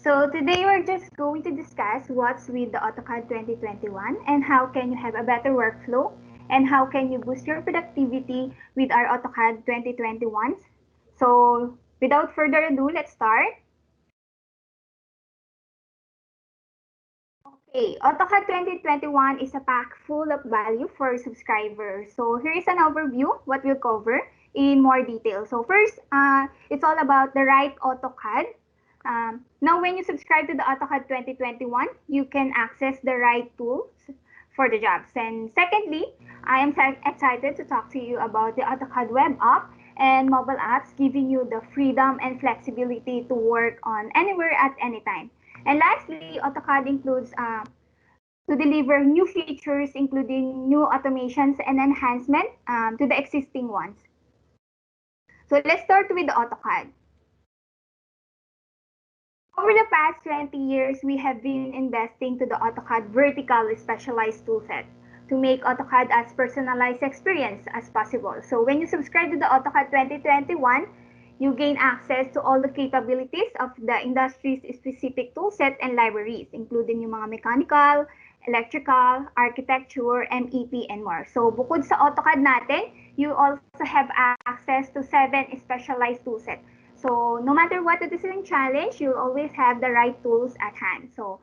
So today we're just going to discuss what's with the AutoCAD 2021 and how can you have a better workflow and how can you boost your productivity with our AutoCAD 2021. So without further ado, let's start. Okay, AutoCAD 2021 is a pack full of value for subscribers. So here is an overview, what we'll cover in more detail. So first, it's all about the right AutoCAD. Now, when you subscribe to the AutoCAD 2021, you can access the right tools for the jobs. And secondly, I am excited to talk to you about the AutoCAD web app and mobile apps, giving you the freedom and flexibility to work on anywhere at any time. And lastly, AutoCAD includes to deliver new features, including new automations and enhancement to the existing ones. So let's start with the AutoCAD. Over the past 20 years, we have been investing to the AutoCAD vertical specialized toolset to make AutoCAD as personalized experience as possible. So when you subscribe to the AutoCAD 2021, you gain access to all the capabilities of the industry's specific toolset and libraries, including yung mga mechanical, electrical, architecture, MEP, and more. So bukod sa AutoCAD natin, you also have access to 7 specialized toolsets. So no matter what the design challenge, you'll always have the right tools at hand. So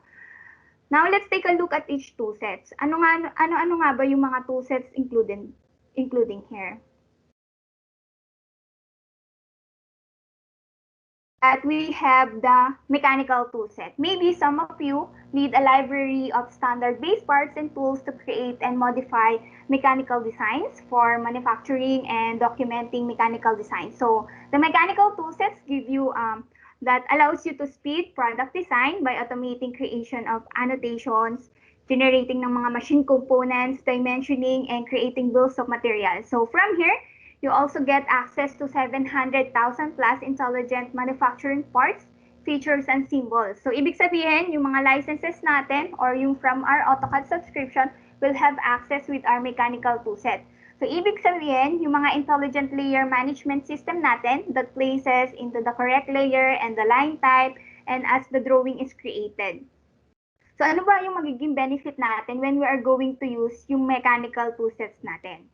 now let's take a look at each toolsets. Ano nga ba yung mga toolsets including here? That we have the mechanical toolset. Maybe some of you need a library of standard-based parts and tools to create and modify mechanical designs for manufacturing and documenting mechanical design. So the mechanical toolsets give you that allows you to speed product design by automating creation of annotations, generating ng mga machine components, dimensioning, and creating bills of materials. So from here, you also get access to 700,000 plus intelligent manufacturing parts, features, and symbols. So, ibig sabihin, yung mga licenses natin or yung from our AutoCAD subscription will have access with our mechanical toolset. So, ibig sabihin, yung mga intelligent layer management system natin that places into the correct layer and the line type and as the drawing is created. So, ano ba yung magiging benefit natin when we are going to use yung mechanical toolsets natin?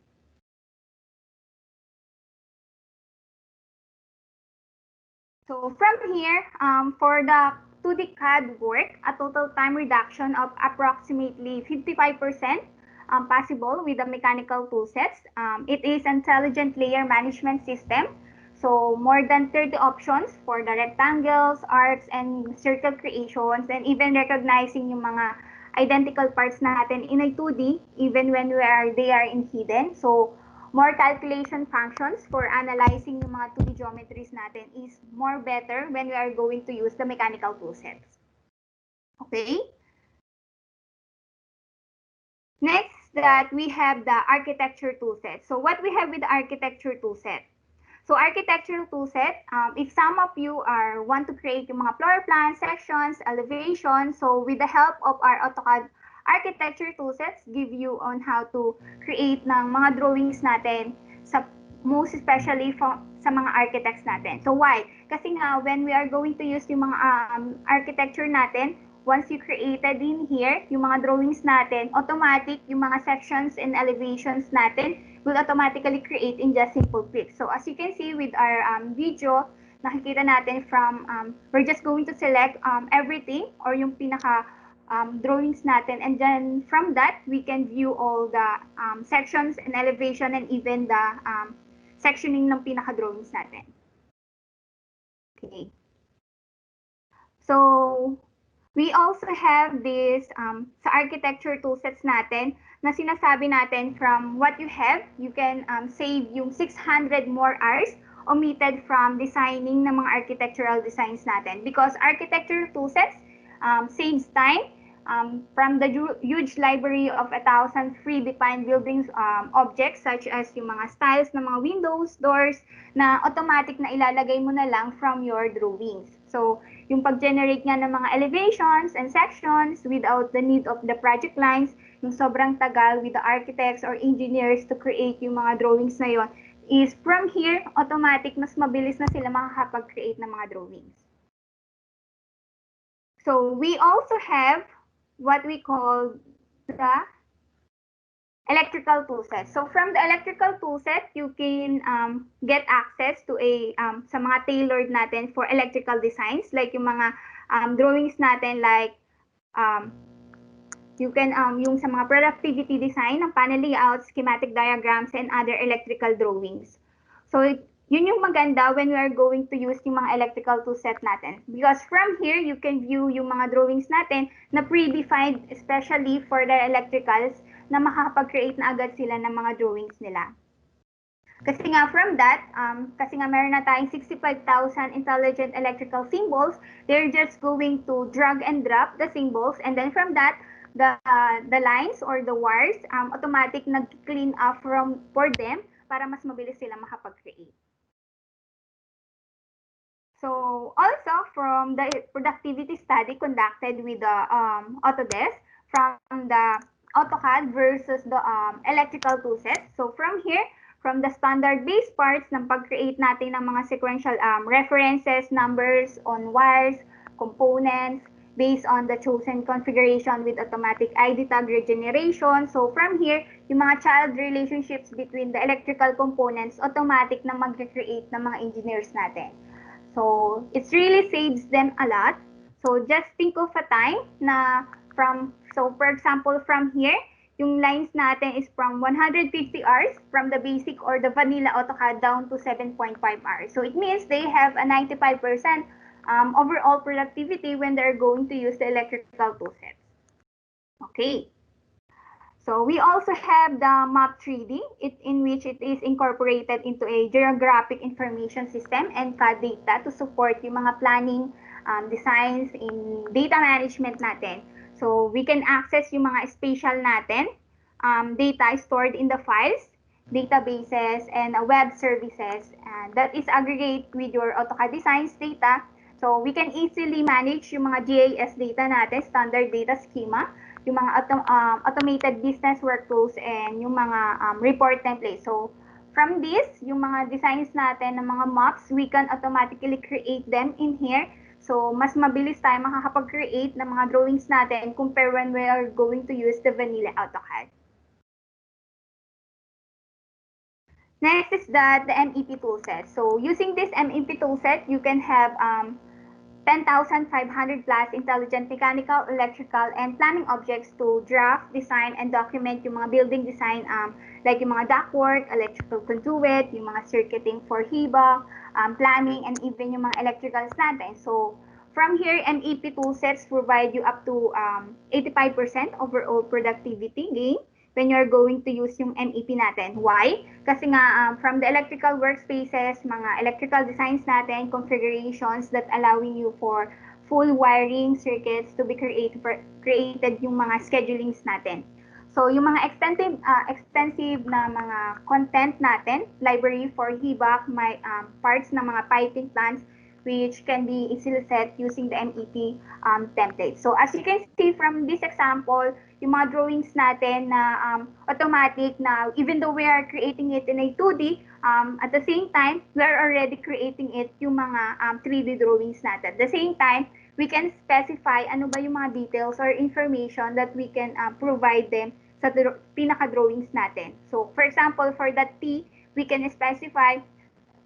So from here, for the 2D CAD work, a total time reduction of approximately 55% possible with the mechanical toolsets. It is intelligent layer management system. So more than 30 options for the rectangles, arcs, and circle creations, and even recognizing yung mga identical parts natin in a 2D, even when they are in hidden. So more calculation functions for analyzing yung mga 2D geometries natin is more better when we are going to use the mechanical toolsets. Okay? Next, that we have the architecture toolset. So what we have with the architecture toolset? So architecture toolset, if some of you want to create yung mga floor plans, sections, elevations, so with the help of our AutoCAD architecture toolsets give you on how to create ng mga drawings natin most especially sa mga architects natin. So why? Kasi nga when we are going to use yung mga architecture natin, once you created in here, yung mga drawings natin, automatic yung mga sections and elevations natin will automatically create in just simple click. So as you can see with our video, nakikita natin from, we're just going to select everything or yung pinaka drawings natin, and then from that we can view all the sections and elevation and even the sectioning ng pinaka drawings natin. Okay. So we also have this sa architecture toolsets natin na sinasabi natin from what you have, you can save yung 600 more hours omitted from designing ng mga architectural designs natin, because architecture toolsets saves time. From the huge library of 1,000 free-defined buildings objects such as yung mga styles ng mga windows, doors, na automatic na ilalagay mo na lang from your drawings. So, yung pag-generate nga ng mga elevations and sections without the need of the project lines, yung sobrang tagal with the architects or engineers to create yung mga drawings na yon, is from here, automatic, mas mabilis na sila makakapag-create ng mga drawings. So we also have what we call the electrical toolset. So from the electrical toolset, you can get access to sa mga tailored natin for electrical designs, like yung mga drawings natin, like you can yung sa mga productivity design ng panel layout, schematic diagrams, and other electrical drawings. So yun yung maganda when we are going to use yung mga electrical toolset natin. Because from here, you can view yung mga drawings natin na predefined, especially for the electricals, na makakapag-create na agad sila ng mga drawings nila. Kasi nga from that, kasi nga meron na tayong 65,000 intelligent electrical symbols, they're just going to drag and drop the symbols, and then from that, the lines or the wires, automatic nag-clean up for them para mas mabilis sila makapag-create. So also from the productivity study conducted with the Autodesk from the AutoCAD versus the electrical toolset. So from here, from the standard base parts ng pag-create natin ng mga sequential references, numbers on wires, components, based on the chosen configuration with automatic ID tag regeneration. So from here, yung mga child relationships between the electrical components, automatic na mag-create ng mga engineers natin. So it really saves them a lot. So just think of a time na so for example, from here, yung lines natin is from 150 hours from the basic or the vanilla AutoCAD down to 7.5 hours. So it means they have a 95% overall productivity when they're going to use the electrical toolsets. Okay. So we also have the Map 3D, in which it is incorporated into a geographic information system and CAD data to support yung mga planning designs in data management natin. So we can access yung mga spatial natin, data stored in the files, databases, and web services that is aggregate with your AutoCAD designs data. So we can easily manage yung mga GIS data natin, standard data schema, yung mga automated business workflows, and yung mga report templates. So from this, yung mga designs natin ng mga maps, we can automatically create them in here. So mas mabilis tayo makakapag-create ng mga drawings natin compare when we are going to use the vanilla AutoCAD. Next is the MEP toolset. So using this MEP toolset, you can have 10,500 plus intelligent mechanical, electrical, and planning objects to draft, design, and document yung mga building design like yung mga ductwork, electrical conduit, yung mga circuiting for HIBA, planning, and even yung mga electricals natin. So from here, MEP toolsets provide you up to 85% overall productivity gain when you're going to use yung MEP natin. Why? Kasi nga from the electrical workspaces, mga electrical designs natin, configurations that allowing you for full wiring circuits to be created yung mga schedulings natin. So yung mga extensive na mga content natin, library for HVAC, may parts ng mga piping plants, which can be easily set using the MEP template. So as you can see from this example, yung mga drawings natin na automatic na even though we are creating it in a 2D, at the same time, we are already creating it yung mga 3D drawings natin. At the same time, we can specify ano ba yung mga details or information that we can provide them sa pinaka-drawings natin. So for example, for that T, we can specify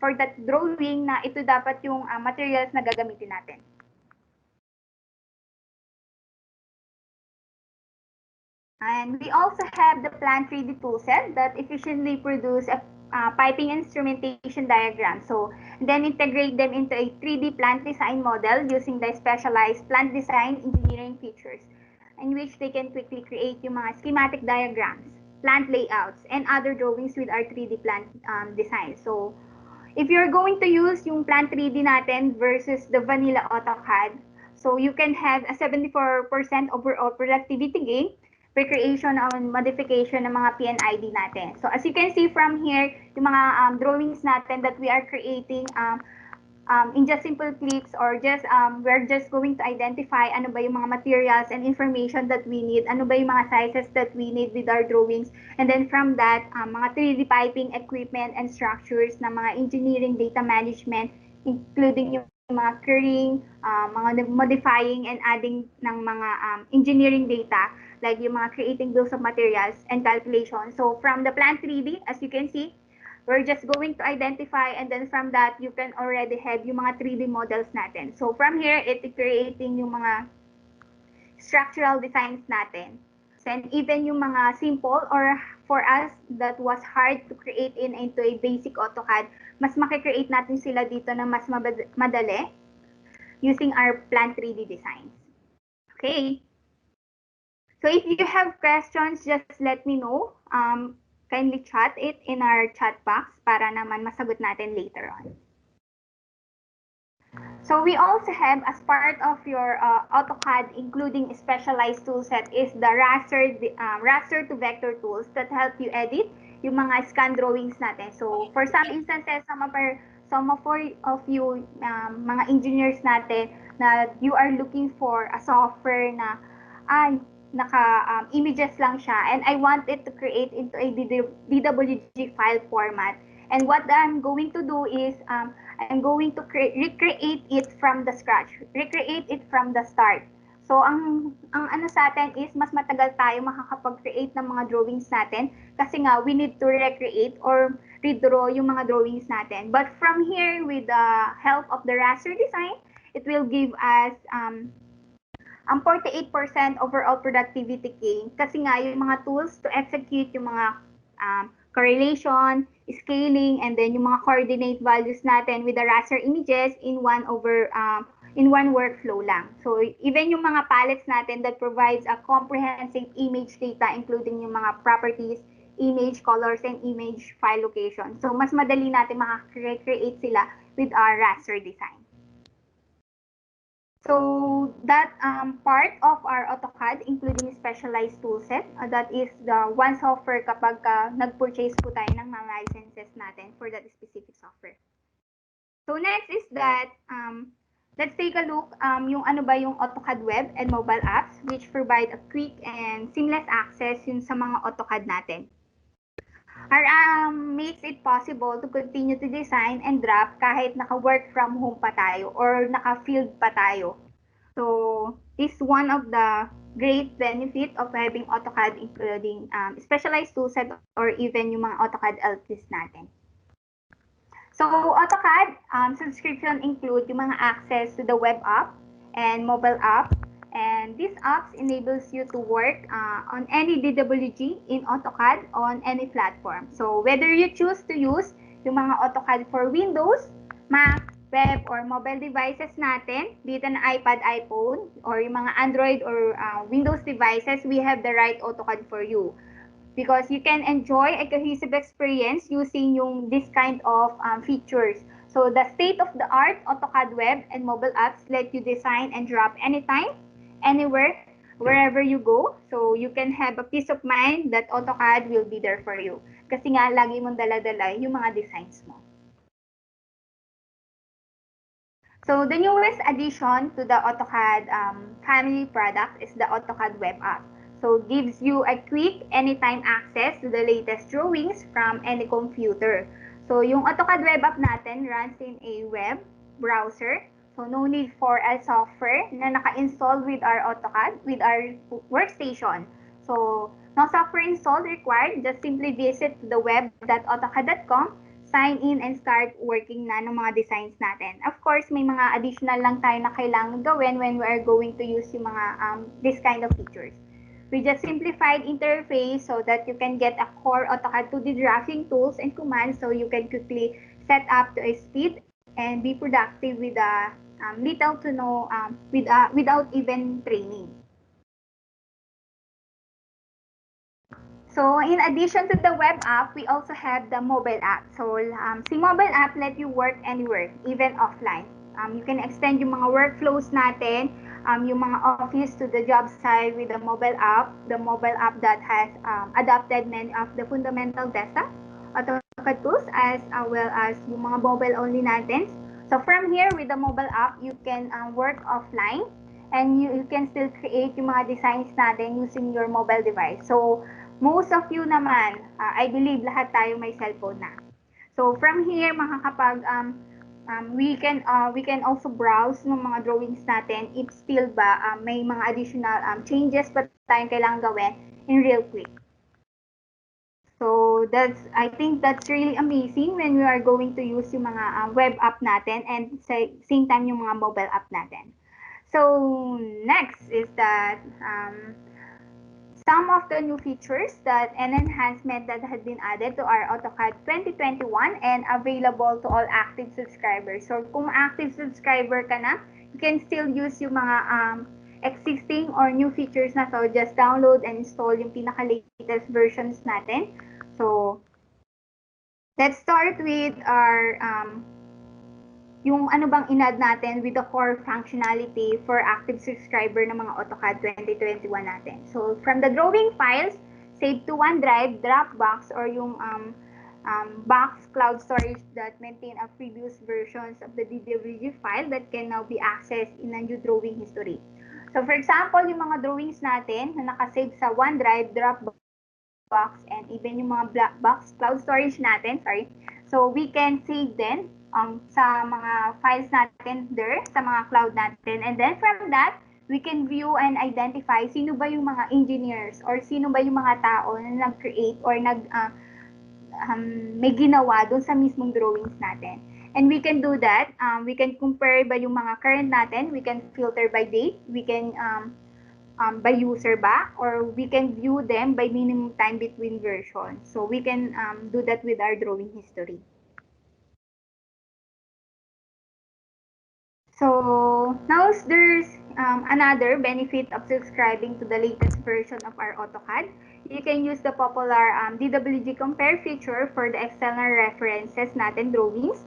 for that drawing na ito dapat yung materials na gagamitin natin. And we also have the Plant 3D toolset that efficiently produce a piping instrumentation diagram. So then integrate them into a 3D plant design model using the specialized plant design engineering features, in which they can quickly create yung mga schematic diagrams, plant layouts, and other drawings with our 3D plant design. So if you're going to use yung Plant 3D natin versus the vanilla AutoCAD, so you can have a 74% overall productivity gain per creation and modification ng mga PNID natin. So as you can see from here, yung mga drawings natin that we are creating in just simple clicks or just we're just going to identify ano ba yung mga materials and information that we need, ano ba yung mga sizes that we need with our drawings, and then from that mga 3D piping equipment and structures na mga engineering data management, including yung mga querying, mga modifying and adding ng mga engineering data, like yung mga creating bills of materials and calculation. So from the Plan 3D, as you can see, we're just going to identify, and then from that, you can already have yung mga 3D models natin. So from here, it's creating yung mga structural designs natin. And even yung mga simple or for us that was hard to create into a basic AutoCAD, mas makikreate natin sila dito na mas madali using our Plan 3D designs. Okay. So if you have questions, just let me know. Kindly chat it in our chat box para naman masagot natin later on. So we also have, as part of your AutoCAD, including specialized toolset, is the raster to vector tools that help you edit yung mga scan drawings natin. So for some instances, some of you mga engineers natin na you are looking for a software na images lang siya, and I want it to create into a DWG file format. And what I'm going to do is I'm going to recreate it from the scratch, recreate it from the start. So ang ano sa atin is mas matagal tayo makakapag-create ng mga drawings natin kasi nga we need to recreate or redraw yung mga drawings natin. But from here, with the help of the raster design, it will give us 48% overall productivity gain kasi nga yung mga tools to execute yung mga correlation, scaling, and then yung mga coordinate values natin with the raster images in one workflow lang. So even yung mga palettes natin that provides a comprehensive image data, including yung mga properties, image colors, and image file location. So mas madali natin makaka-create sila with our raster design. So that part of our AutoCAD, including specialized toolset, that is the one software kapag nag-purchase po tayo ng mga licenses natin for that specific software. So next is that, let's take a look yung ano ba yung AutoCAD web and mobile apps, which provide a quick and seamless access yun sa mga AutoCAD natin. Makes it possible to continue to design and draft kahit naka-work from home pa tayo or naka-field pa tayo. So, this is one of the great benefit of having AutoCAD, including specialized toolset or even yung mga AutoCAD LTs natin. So, AutoCAD subscription include yung mga access to the web app and mobile app. And these apps enables you to work on any DWG in AutoCAD on any platform. So whether you choose to use yung mga AutoCAD for Windows, Mac, web, or mobile devices natin, dito na iPad, iPhone, or yung mga Android or Windows devices, we have the right AutoCAD for you. Because you can enjoy a cohesive experience using yung this kind of features. So the state-of-the-art AutoCAD web and mobile apps let you design and drop anytime, anywhere, wherever you go. So you can have a peace of mind that AutoCAD will be there for you. Kasi nga, lagi mong dala-dala yung mga designs mo. So the newest addition to the AutoCAD family product is the AutoCAD web app. So it gives you a quick, anytime access to the latest drawings from any computer. So yung AutoCAD web app natin runs in a web browser. So no need for a software na naka-install with our AutoCAD, with our workstation. So no software installed required, just simply visit the web.autocad.com, sign in, and start working na ng mga designs natin. Of course, may mga additional lang tayo na kailangan gawin when we are going to use yung mga this kind of features. We just simplified interface so that you can get a core AutoCAD 2D drafting tools and commands so you can quickly set up to a speed and be productive with little to no without even training. So in addition to the web app, we also have the mobile app. So si mobile app let you work anywhere, even offline. You can extend yung mga workflows natin, yung mga office to the job site with the mobile app that has adopted many of the fundamental desktop AutoCAD tools as well as yung mga mobile only natin. So from here, with the mobile app, you can work offline and you can still create yung mga designs natin using your mobile device. So most of you naman, I believe lahat tayo may cellphone na. So from here, we can also browse ng mga drawings natin if still ba may mga additional changes pa tayong kailangan gawin in real quick. So I think that's really amazing when we are going to use yung mga web app natin and same time yung mga mobile app natin. So next is that some of the new features that and enhancement that had been added to our AutoCAD 2021 and available to all active subscribers. So kung active subscriber ka na, you can still use yung mga existing or new features na to. Just download and install yung pinaka-latest versions natin. So let's start with our yung ano bang inad natin with the core functionality for active subscriber ng mga AutoCAD 2021 natin. So from the drawing files, save to OneDrive, Dropbox, or yung box cloud storage that maintain a previous versions of the DWG file that can now be accessed in a new drawing history. So for example, yung mga drawings natin na nakasave sa OneDrive, Dropbox, and even yung mga box cloud storage natin, so we can save them sa mga files natin there, sa mga cloud natin. And then from that, we can view and identify sino ba yung mga engineers or sino ba yung mga tao na nag-create or may ginawa doon sa mismong drawings natin. And we can do that. We can compare ba yung mga current natin. We can filter by date. We can by user ba, or we can view them by minimum time between versions. So we can do that with our drawing history. So now there's another benefit of subscribing to the latest version of our AutoCAD. You can use the popular DWG compare feature for the external references natin drawings.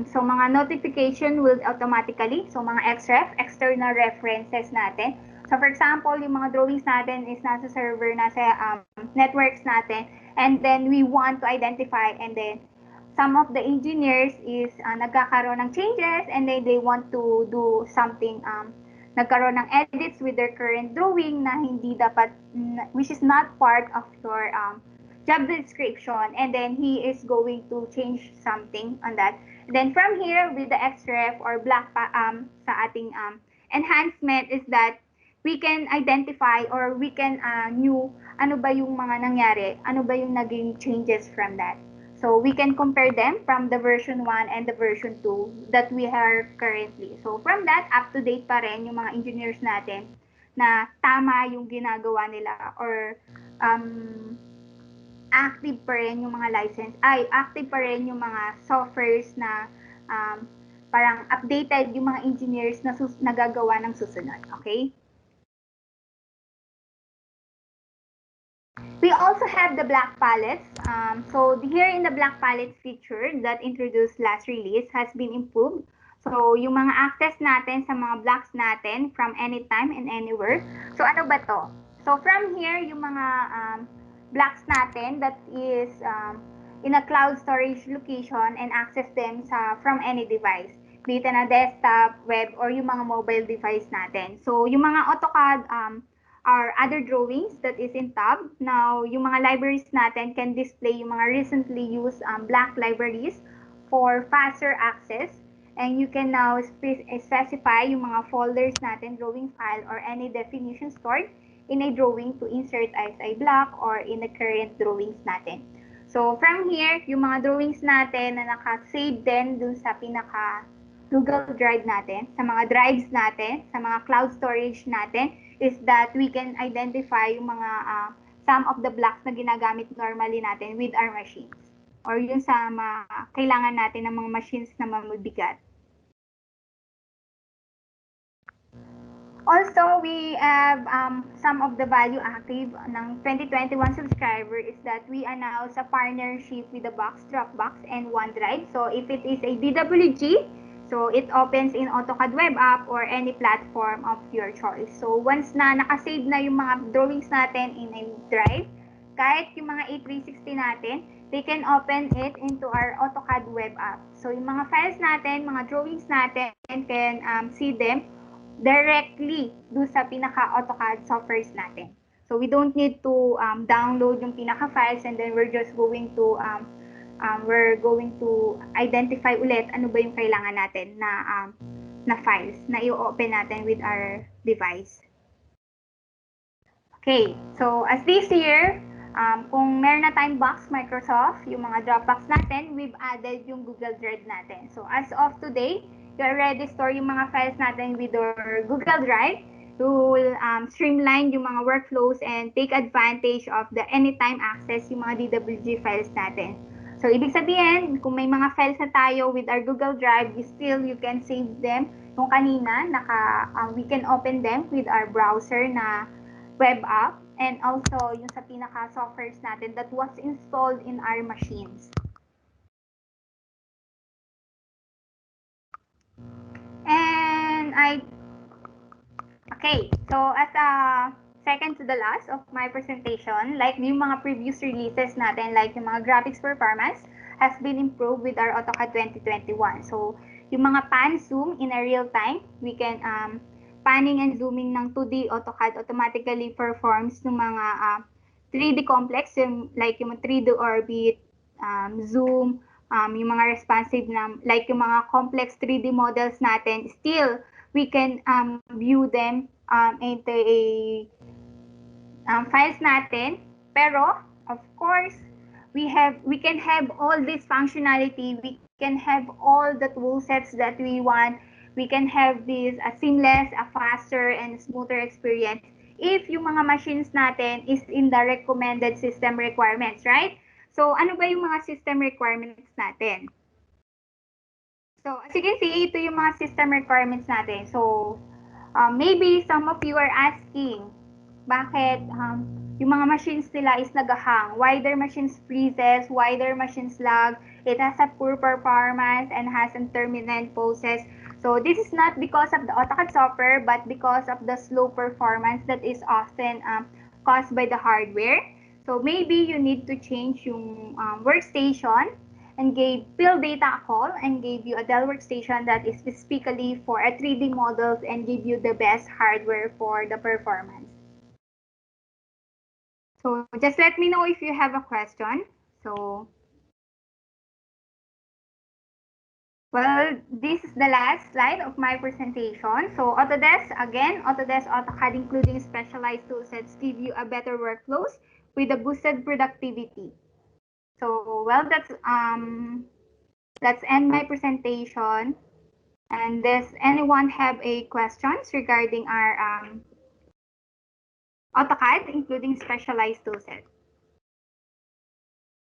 So mga notification will automatically, so mga Xref, external references natin. So for example, yung mga drawings natin is nasa server, nasa networks natin, and then we want to identify, and then some of the engineers is nagkakaroon ng changes and then they want to do something, nagkaroon ng edits with their current drawing na hindi dapat, which is not part of your job description, and then he is going to change something on that. And then from here, with the Xref or sa ating enhancement is that we can identify or we can know ano ba yung mga nangyari, ano ba yung naging changes from that. So we can compare them from the version 1 and the version 2 that we are currently. So from that, up to date pa rin yung mga engineers natin na tama yung ginagawa nila, or active pa rin yung mga active pa rin yung mga softwares na parang updated yung mga engineers na nagagawa ng susunod. Okay? We also have the black palettes. So here in the black palette feature that introduced last release has been improved. So yung mga access natin sa mga blocks natin from anytime and anywhere. So ano ba to? So from here, yung mga blocks natin that is in a cloud storage location and access them from any device. Be it na desktop, web, or yung mga mobile device natin. So yung mga AutoCAD our other drawings that is in tab. Now, yung mga libraries natin can display yung mga recently used black libraries for faster access. And you can now specify yung mga folders natin, drawing file, or any definition stored in a drawing to insert as a block or in the current drawings natin. So, from here, yung mga drawings natin na naka-save din dun sa pinaka Google Drive natin, sa mga drives natin, sa mga cloud storage natin, is that we can identify yung mga some of the blocks na ginagamit normally natin with our machines, or yung sa kailangan natin ng mga machines na mabibigat. Also, we have some of the value active ng 2021 subscriber is that we announce a partnership with the Dropbox and OneDrive. So if it is a DWG, so it opens in AutoCAD web app or any platform of your choice. So once na nakasave na yung mga drawings natin in a drive, kahit yung mga A360 natin, they can open it into our AutoCAD web app. So yung mga files natin, mga drawings natin, can see them directly do sa pinaka-AutoCAD softwares natin. So we don't need to download yung pinaka-files and then we're just going to we're going to identify ulit ano ba yung kailangan natin na files na i-open natin with our device. Okay, so as this year, kung meron na tayong box Microsoft, yung mga Dropbox natin, we've added yung Google Drive natin. So as of today, you already store yung mga files natin with your Google Drive. You will streamline yung mga workflows and take advantage of the anytime access yung mga DWG files natin. So ibig sabihin, kung may mga files na tayo with our Google Drive, you can save them. Yung kanina, we can open them with our browser na web app, and also yung sa pinaka-softwares natin that was installed in our machines. And okay, so as a second to the last of my presentation, like yung mga previous releases natin, like yung mga graphics performance has been improved with our AutoCAD 2021. So yung mga pan zoom in a real time, we can panning and zooming ng 2D AutoCAD automatically performs ng mga 3D complex, like yung 3D orbit, zoom, yung mga responsive na, like yung mga complex 3D models natin, still, we can view them into a files natin. Pero, of course, we can have all this functionality, we can have all the tool sets that we want, we can have this a seamless, a faster, and smoother experience if yung mga machines natin is in the recommended system requirements, right? So, ano ba yung mga system requirements natin? So, as you can see, ito yung mga system requirements natin. So, maybe some of you are asking, bakit yung mga machines nila is nagahang? Why their machines freezes? Why their machines lag? It has a poor performance and has intermittent poses. So this is not because of the AutoCAD software, but because of the slow performance that is often caused by the hardware. So maybe you need to change yung workstation and gave Bill Data a call and gave you a Dell workstation that is specifically for a 3D models and give you the best hardware for the performance. So just let me know if you have a question. So, well, this is the last slide of my presentation. So Autodesk, again, Autodesk AutoCAD including specialized toolsets give you a better workflows with a boosted productivity. So, well, let's end my presentation. And does anyone have a questions regarding our AutoCAD, including specialized toolset?